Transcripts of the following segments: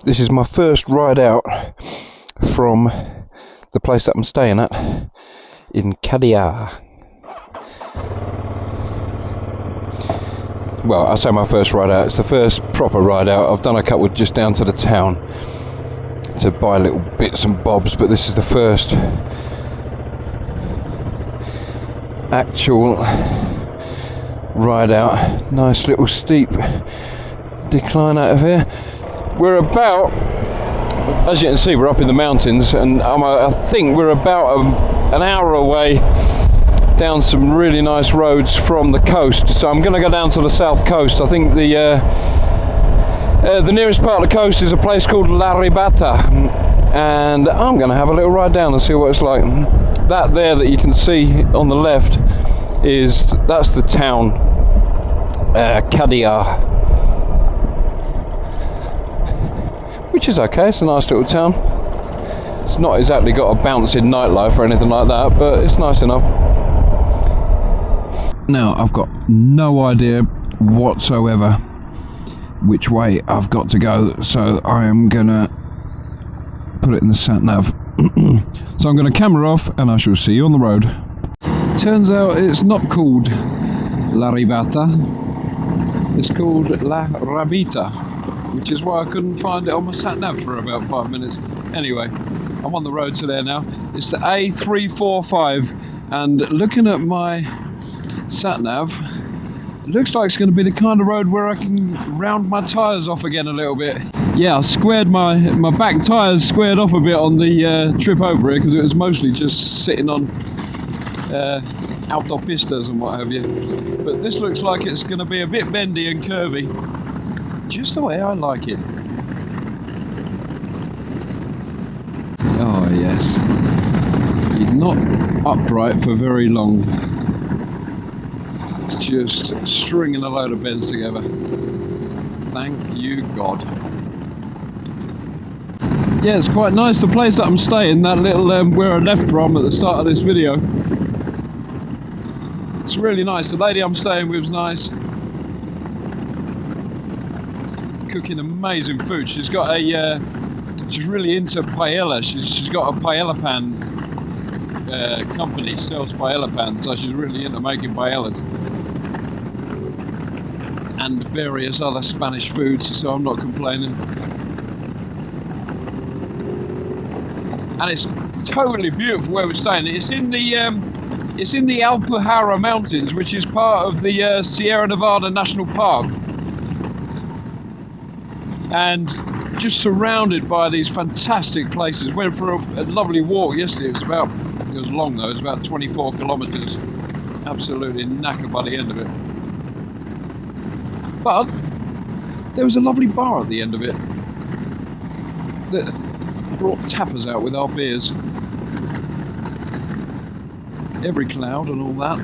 This is my first ride out from the place that I'm staying at in Hideaway. Well, I say my first ride out, it's the first proper ride out. I've done a couple just down to the town to buy little bits and bobs, but this is the first actual ride out. Nice little steep decline out of here. We're about, as you can see, we're up in the mountains, and I think we're about an hour away down some really nice roads from the coast. So I'm going to go down to the south coast. I think the nearest part of the coast is a place called Rabita, and I'm going to have a little ride down and see what it's like. That there that you can see on the left that's the town, Hideaway, which is okay. It's a nice little town. It's not exactly got a bouncing nightlife or anything like that, but it's nice enough. Now, I've got no idea whatsoever which way I've got to go, so I am gonna put it in the sat nav. So I'm gonna camera off, and I shall see you on the road. Turns out it's not called La Rabita, it's called La Rabita, which is why I couldn't find it on my sat nav for about 5 minutes. Anyway, I'm on the road to there now. It's the A345, and looking at my sat nav, it looks like it's going to be the kind of road where I can round my tyres off again a little bit. Yeah, I squared my back tyres squared off a bit on the trip over here, because it was mostly just sitting on autopistas and what have you. But this looks like it's going to be a bit bendy and curvy, just the way I like it. Oh yes, you're not upright for very long. It's just stringing a load of bends together. Thank you, God. Yeah, it's quite nice. The place that I'm staying, that little where I left from at the start of this video, it's really nice. The lady I'm staying with is nice. Cooking amazing food. She's got she's really into paella. She's got a paella pan company. She sells paella pans, so she's really into making paellas and various other Spanish foods, so I'm not complaining. And it's totally beautiful where we're staying. It's in the Alpujarra mountains, which is part of the Sierra Nevada National Park, and just surrounded by these fantastic places. Went for a lovely walk yesterday. It was long though. It was about 24 kilometers. Absolutely knackered by the end of it. But there was a lovely bar at the end of it that brought tappers out with our beers. Every cloud and all that.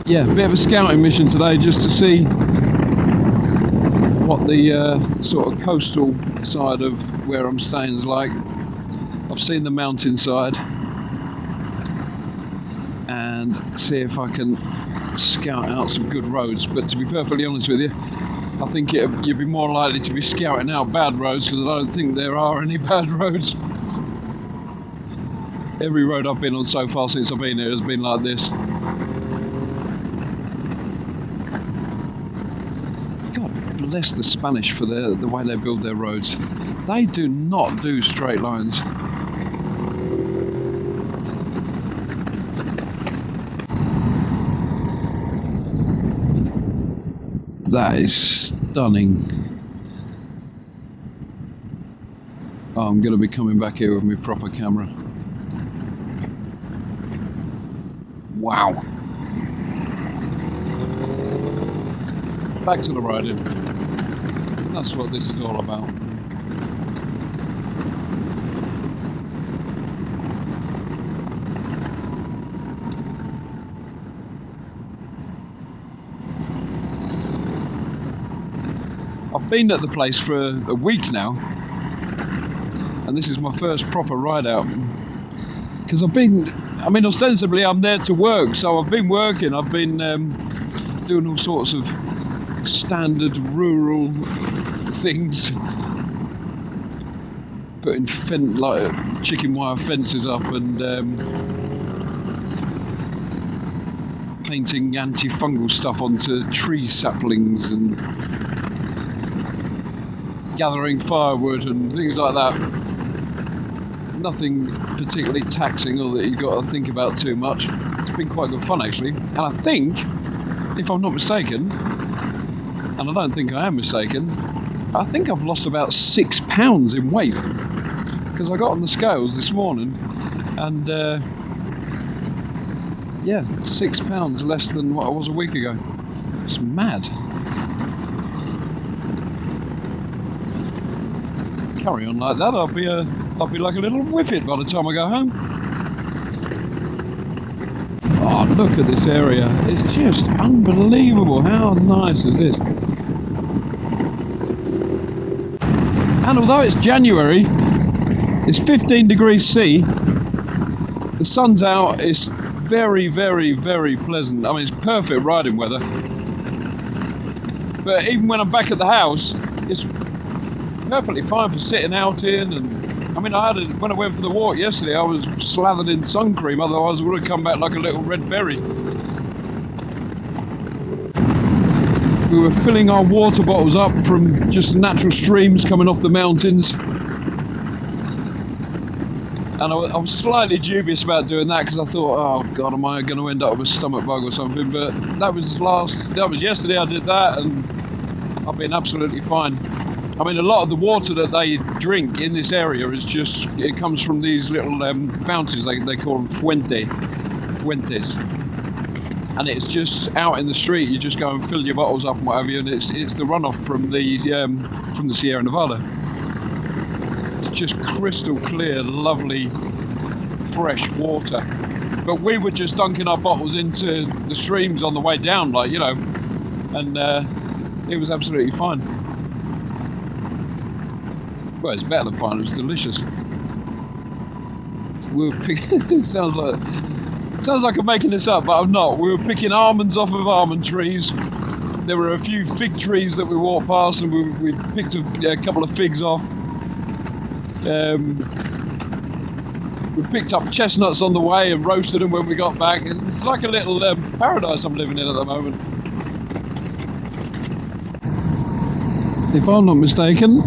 Yeah, a bit of a scouting mission today, just to see what the sort of coastal side of where I'm staying is like. I've seen the mountainside, and see if I can scout out some good roads. But to be perfectly honest with you, I think you'd be more likely to be scouting out bad roads, because I don't think there are any bad roads. Every road I've been on so far since I've been here has been like this. God bless the Spanish for the way they build their roads. They do not do straight lines. That is stunning. Oh, I'm going to be coming back here with my proper camera. Wow. Back to the riding. That's what this is all about. I've been at the place for a week now, and this is my first proper ride out. Because ostensibly I'm there to work, so I've been working. I've been doing all sorts of standard rural things, putting like chicken wire fences up and painting antifungal stuff onto tree saplings and gathering firewood and things like that. Nothing particularly taxing or that you've got to think about too much. It's been quite good fun actually, and I think, if I'm not mistaken, and I don't think I am mistaken, I think I've lost about 6 pounds in weight, because I got on the scales this morning and yeah, 6 pounds less than what I was a week ago. It's mad. Carry on like that, I'll be like a little whippet by the time I go home. Oh, look at this area. It's just unbelievable. How nice is this? And although it's January, it's 15 degrees C. The sun's out. It's very, very, very pleasant. I mean, it's perfect riding weather. But even when I'm back at the house, it's perfectly fine for sitting out in. And I mean, when I went for the walk yesterday, I was slathered in sun cream. Otherwise, I would have come back like a little red berry. We were filling our water bottles up from just natural streams coming off the mountains. And I was slightly dubious about doing that because I thought, oh God, am I going to end up with a stomach bug or something? But that was yesterday I did that and I've been absolutely fine. I mean, a lot of the water that they drink in this area it comes from these little fountains, they call them fuentes. And it's just out in the street, you just go and fill your bottles up and whatever, and it's the runoff from the Sierra Nevada. It's just crystal clear, lovely, fresh water. But we were just dunking our bottles into the streams on the way down, like, you know, and it was absolutely fine. Well, it's better than fine, it was delicious. We were picking, it sounds like I'm making this up, but I'm not. We were picking almonds off of almond trees. There were a few fig trees that we walked past and we picked a couple of figs off. We picked up chestnuts on the way and roasted them when we got back. It's like a little paradise I'm living in at the moment. If I'm not mistaken,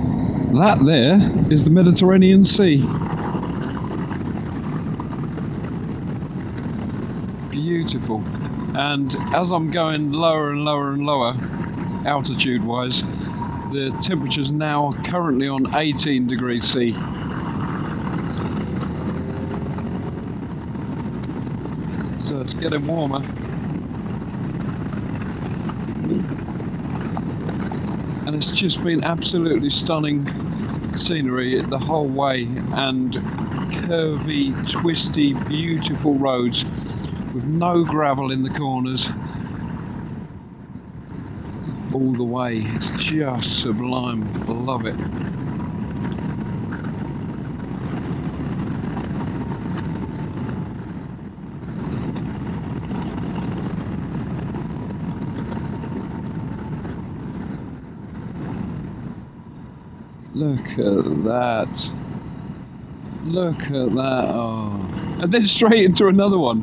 that there is the Mediterranean Sea. Beautiful. And as I'm going lower and lower and lower, altitude-wise, the temperature's now currently on 18 degrees C. So it's getting warmer. And it's just been absolutely stunning scenery the whole way, and curvy, twisty, beautiful roads with no gravel in the corners all the way. It's just sublime. I love it. Look at that. Look at that. Oh. And then straight into another one.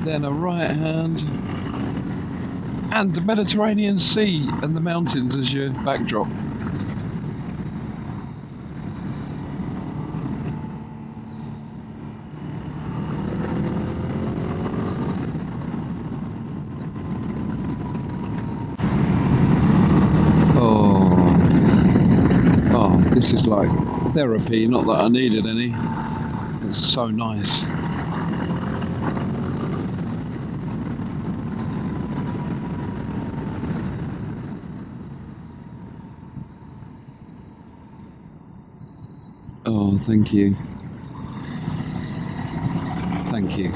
Then a right hand. And the Mediterranean Sea and the mountains as your backdrop. This is like therapy, not that I needed any. It's so nice. Oh, thank you. Thank you.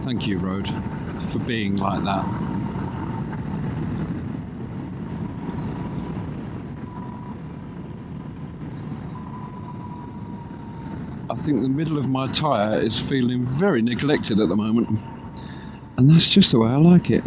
Thank you, road, for being like that. I think the middle of my tyre is feeling very neglected at the moment. And that's just the way I like it.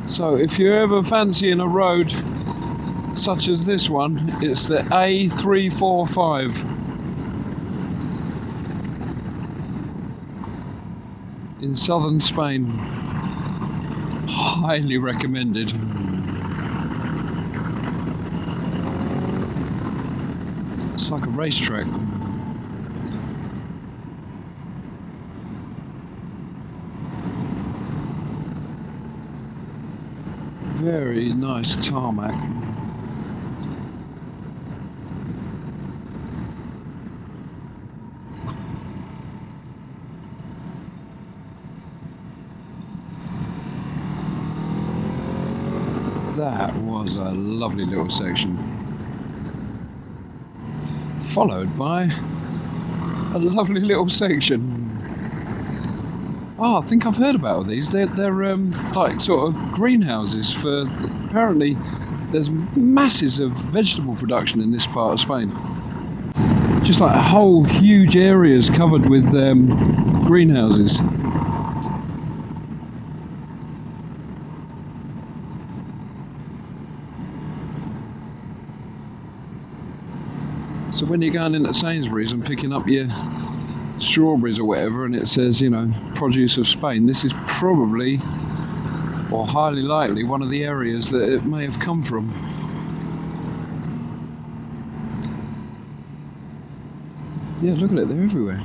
So if you're ever fancying a road such as this one, it's the A345 in southern Spain. Highly recommended. It's like a racetrack. Very nice tarmac. That was a lovely little section, followed by a lovely little section. Oh, I think I've heard about all these. They're like sort of greenhouses for, apparently there's masses of vegetable production in this part of Spain. Just like whole huge areas covered with greenhouses. So when you're going into Sainsbury's and picking up your strawberries or whatever, and it says, you know, produce of Spain, this is probably, or highly likely, one of the areas that it may have come from. Yeah, look at it, they're everywhere.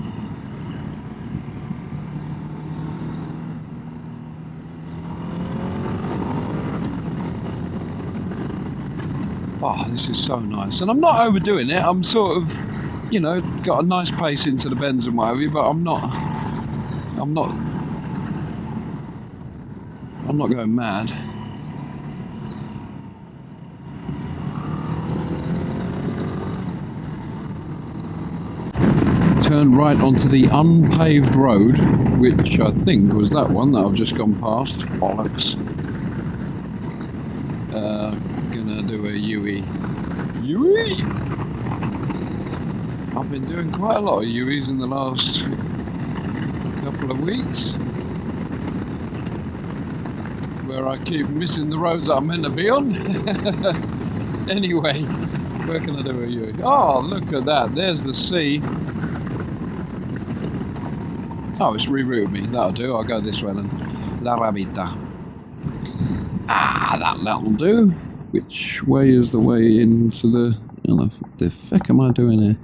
Oh, this is so nice. And I'm not overdoing it. I'm sort of, you know, got a nice pace into the bends and what have you, but I'm not going mad. Turn right onto the unpaved road, which I think was that one that I've just gone past. Bollocks. Gonna do a U-E. U-E! I've been doing quite a lot of U-Es in the last couple of weeks, where I keep missing the roads that I'm meant to be on. Anyway, where can I do a U-E? Oh, look at that, there's the sea. Oh, it's rerouted me, that'll do, I'll go this way then. La Rabita. Ah, that'll do. Which way is the way into the... Oh, the feck am I doing here?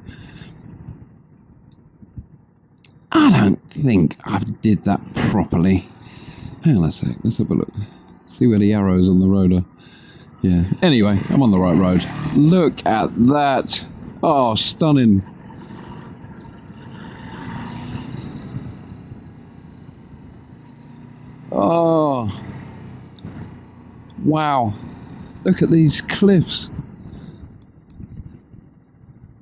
I don't think I did that properly. Hang on a sec, let's have a look. See where the arrows on the road are. Yeah, anyway, I'm on the right road. Look at that. Oh, stunning. Oh. Wow. Look at these cliffs.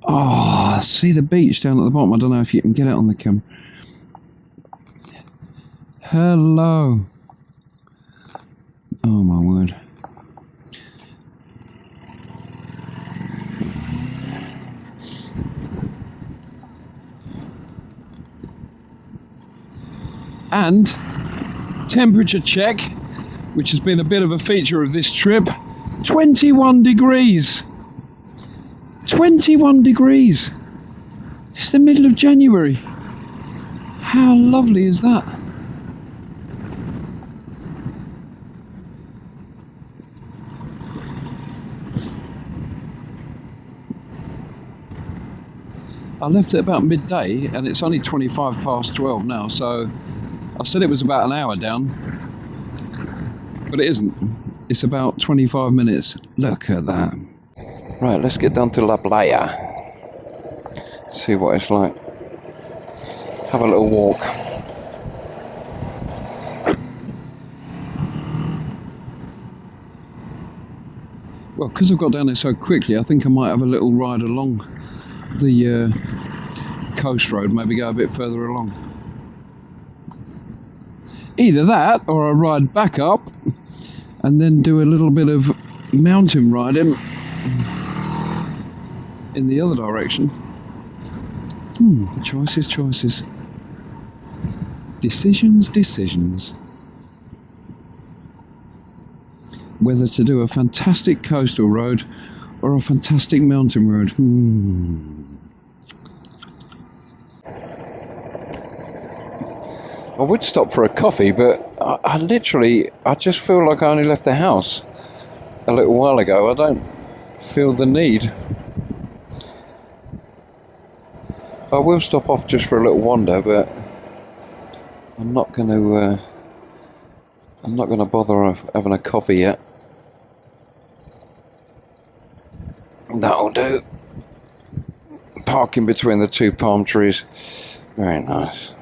Oh, see the beach down at the bottom. I don't know if you can get it on the camera. Hello. Oh my word. And temperature check, which has been a bit of a feature of this trip. 21 degrees. 21 degrees. It's the middle of January. How lovely is that? I left at about midday and it's only 25 past 12 now, so I said it was about an hour down, but it isn't. It's about 25 minutes. Look at that. Right, let's get down to La Playa. See what it's like. Have a little walk. Well, because I've got down there so quickly, I think I might have a little ride along the coast road, maybe go a bit further along. Either that, or I ride back up and then do a little bit of mountain riding in the other direction. Choices, choices. Decisions, decisions. Whether to do a fantastic coastal road or a fantastic mountain road. I would stop for a coffee, but I just feel like I only left the house a little while ago. I don't feel the need. I will stop off just for a little wander, but I'm not going to bother having a coffee yet. That'll do. Parking between the two palm trees. Very nice.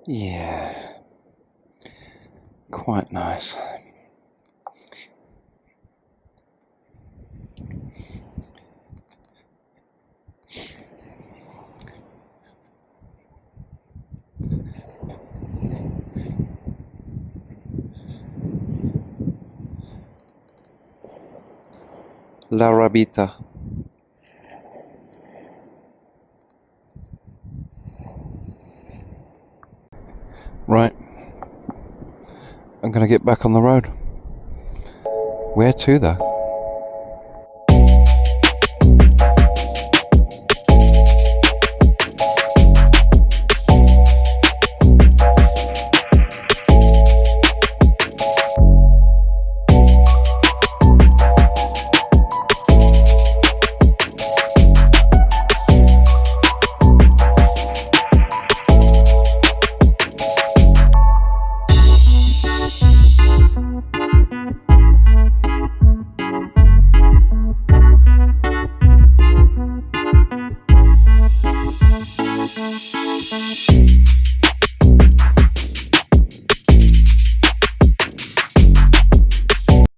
Yeah. Quite nice. La Rabita. Right. I'm going to get back on the road. Where to though?